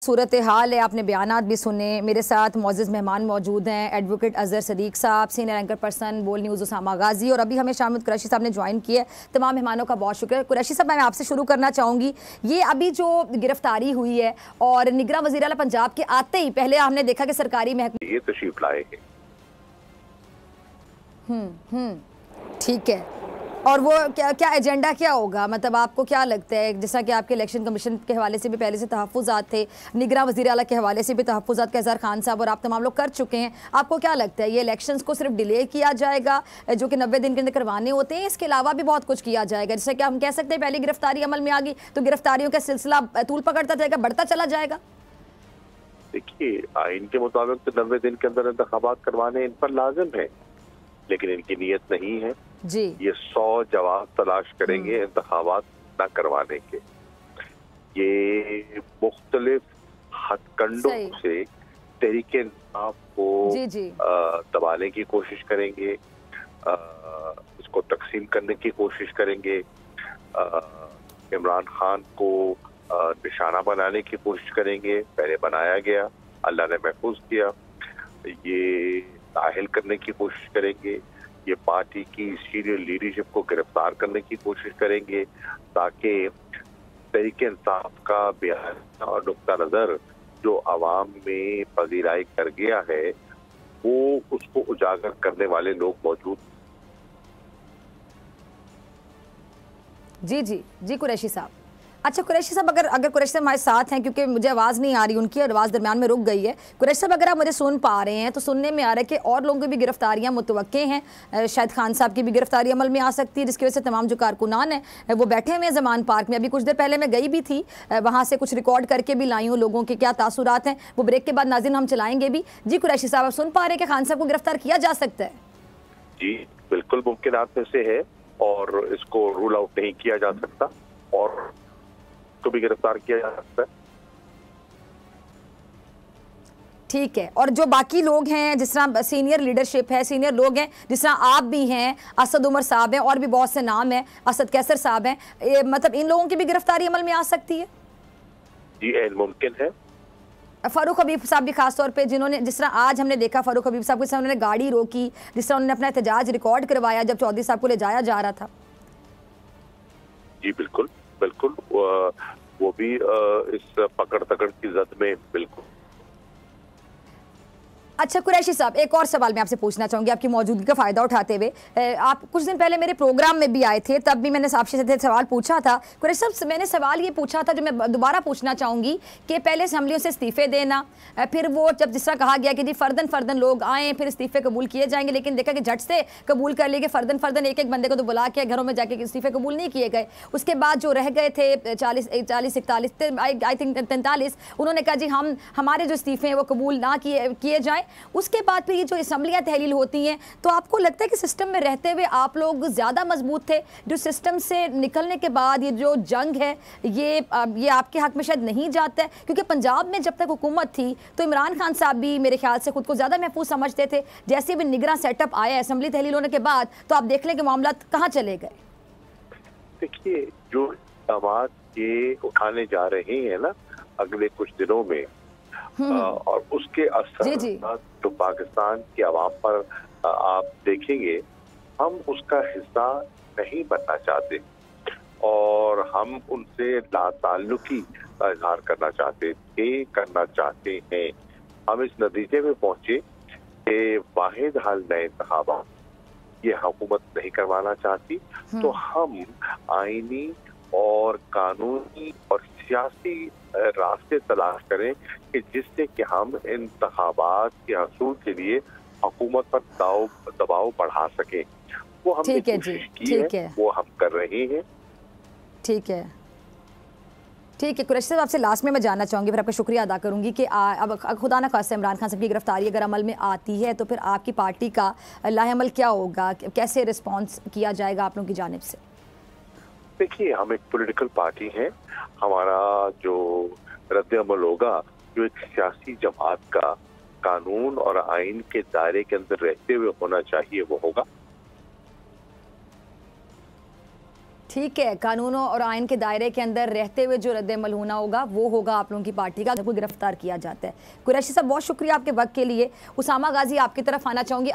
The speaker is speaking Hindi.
सूरत हाल है, आपने बयानात भी सुने। मेरे साथ मौजूद मेहमान मौजूद हैं, एडवोकेट अजहर सदीक साहब, सीनियर एंकर पर्सन बोल न्यूज़ उसामा गाजी, और अभी हमें शामिद कुरैशी साहब ने ज्वाइन किया है। तमाम मेहमानों का बहुत शुक्रिया। कुरैशी साहब, मैं आपसे शुरू करना चाहूँगी, ये अभी जो गिरफ्तारी हुई है और निगरान वज़ीर आला पंजाब के आते ही पहले हमने देखा कि सरकारी महकमे ये तशरीफ लाए हैं। ठीक है, और वो क्या क्या एजेंडा क्या होगा? मतलब आपको क्या लगता है, जैसा कि आपके इलेक्शन कमीशन के हवाले से भी पहले से तहफ़्फ़ुज़ात थे, निगरान वज़ीर आला के हवाले से भी तहफ़्फ़ुज़ात का इज़हार खान साहब और आप तमाम लोग कर चुके हैं, आपको क्या लगता है ये इलेक्शंस को सिर्फ डिले किया जाएगा जो कि 90 दिन के अंदर करवाने होते हैं, इसके अलावा भी बहुत कुछ किया जाएगा? जैसे कि हम कह सकते हैं पहली गिरफ्तारी अमल में आ गई तो गिरफ्तारियों का सिलसिला तूल पकड़ता जाएगा, बढ़ता चला जाएगा? देखिए, आइन के मुताबिक तो 90 दिन के अंदर इंतखाबात करवाने इन पर लाजिम है, लेकिन इनकी नीयत नहीं है जी। ये 100 जवाब तलाश करेंगे इंतखाबात न करवाने के। ये मुख्तलिफ हथकंडों से तहरीके इंसाफ को दबाने की कोशिश करेंगे, इसको तकसीम करने की कोशिश करेंगे, इमरान खान को निशाना बनाने की कोशिश करेंगे। पहले बनाया गया, अल्लाह ने महफूज किया, ये दाखिल करने की कोशिश करेंगे, ये पार्टी की सीनियर लीडरशिप को गिरफ्तार करने की कोशिश करेंगे ताकि तहरीके इंसाफ का बयान और नुक्ता नज़र जो आवाम में पजीराई कर गया है वो उसको उजागर करने वाले लोग मौजूद। जी कुरैशी साहब। अच्छा कुरैशी साहब, अगर कुरैशी साहब हमारे साथ हैं, क्योंकि मुझे आवाज़ नहीं आ रही, उनकी आवाज़ दरमियान में रुक गई है। कुरैशी साहब, अगर आप मुझे सुन पा रहे हैं तो सुनने में आ रहा है कि और लोगों की भी गिरफ्तारियां मुतवक्के हैं, शायद खान साहब की भी गिरफ्तारी अमल में आ सकती है, जिसकी वजह से तमाम जो कारकुनान हैं वो बैठे हुए हैं ज़मान पार्क में। अभी कुछ देर पहले मैं गई भी थी, वहाँ से कुछ रिकॉर्ड करके भी लाई हूँ लोगों के क्या तासुरात हैं, वो ब्रेक के बाद नाज़रीन हम चलाएंगे भी। जी कुरैशी साहब, आप सुन पा रहे हैं कि खान साहब को गिरफ्तार किया जा सकता है? जी बिल्कुल मुमकिनात में से है और इसको रूल आउट नहीं किया जा सकता और को भी गिरफ्तार किया जा सकता है। ठीक है, और जो बाकी लोग हैं, जिस तरह सीनियर लीडरशिप है, सीनियर लोग हैं, जिस तरह आप भी हैं, असद उमर साहब हैं, और भी बहुत से नाम हैं, असद कैसर साहब हैं, मतलब इन लोगों की भी गिरफ्तारी अमल में आ सकती है? जी मुमकिन है। फारूक हबीब साहब भी खास तौर पे, जिन्होंने, जिस तरह आज हमने देखा फारूक हबीब साहब को, जिस तरह उन्होंने गाड़ी रोकी, जिस तरह उन्होंने अपना एहतजाज रिकॉर्ड करवाया जब चौधरी साहब को ले जाया जा रहा था। जी बिल्कुल बिल्कुल, वो भी इस पकड़ तकड़ की जद में बिल्कुल। अच्छा कुरैशी साहब, एक और सवाल मैं आपसे पूछना चाहूँगी आपकी मौजूदगी का फ़ायदा उठाते हुए। आप कुछ दिन पहले मेरे प्रोग्राम में भी आए थे, तब भी मैंने आपसे सवाल पूछा था। कुरैशी साहब, मैंने सवाल ये पूछा था जो मैं दोबारा पूछना चाहूँगी कि पहले असम्बलियों से इस्तीफ़े देना, फिर वो जब जिस तरह कहा गया कि जी फ़र्दन लोग आएँ फिर इस्तीफ़े कबूल किए जाएंगे, लेकिन देखा कि झट से कबूल कर लिए कि फ़र्दन एक बंदे को तो बुला के घरों में जाके इस्तीफ़े कबूल नहीं किए गए। उसके बाद जो रह गए थे 40 41 आई थिंक 43, उन्होंने कहा जी हमारे जो इस्तीफ़े हैं वो कबूल ना किए जाएँ। उसके बाद फिर ये जो असम्बलियाँ तहलील होती हैं, तो आपको लगता है कि सिस्टम में रहते हुए आप लोग ज़्यादा मजबूत थे, जो सिस्टम से निकलने के बाद ये जो जंग है ये आपके हक में शायद नहीं जाता है? क्योंकि पंजाब में जब तक हुकूमत थी तो इमरान खान साहब भी मेरे ख्याल से खुद को ज़्यादा महफूज समझते थे। जैसे भी निगरान सेटअप आया असम्बली तहलील होने के बाद, तो आप देख लें कि मामला कहाँ चले गए। देखिए, जो इक़दामात ये उठाने जा रहे हैं ना अगले कुछ दिनों में, और उसके असर तो पाकिस्तान की आवाम पर आप देखेंगे, हम उसका हिस्सा नहीं बनना चाहते और हम उनसे लाताल्लुकी का इजहार करना चाहते हैं। हम इस नतीजे में पहुंचे कि वाहिद हल नए इंतखाबात ये हुकूमत नहीं करवाना चाहती, तो हम आईनी और कानूनी और सियासी रास्ते तलाश करें कि जिससे कि हम इंतखाबात के हसूल के लिए हुकूमत पर दबाव बढ़ा सकें। वो हमने कोशिश की है, वो हम कर रहे हैं। ठीक है कुरैशी साहब, आपसे लास्ट में मैं जानना चाहूँगी, फिर आपका शुक्रिया अदा करूँगी कि अब खुदा न खास्ता इमरान खान साहब की गिरफ्तारी अगर अमल में आती है तो फिर आपकी पार्टी का लाहेअमल क्या होगा, कैसे रिस्पॉन्स किया जाएगा आप लोगों की जानिब से? देखिए, हम एक पॉलिटिकल पार्टी हैं, हमारा जो रद्द-ए-अमल होगा जो एक सियासी जमात का कानून और आइन के दायरे के अंदर रहते हुए होना चाहिए वो होगा। ठीक है, कानूनों और आइन के दायरे के अंदर रहते हुए जो रद्द-ए-अमल होना होगा वो होगा आप लोगों की पार्टी का, कोई गिरफ्तार किया जाता है। कुरैशी साहब बहुत शुक्रिया आपके वक्त के लिए। उसामा गाजी आपकी तरफ आना चाहूँगी।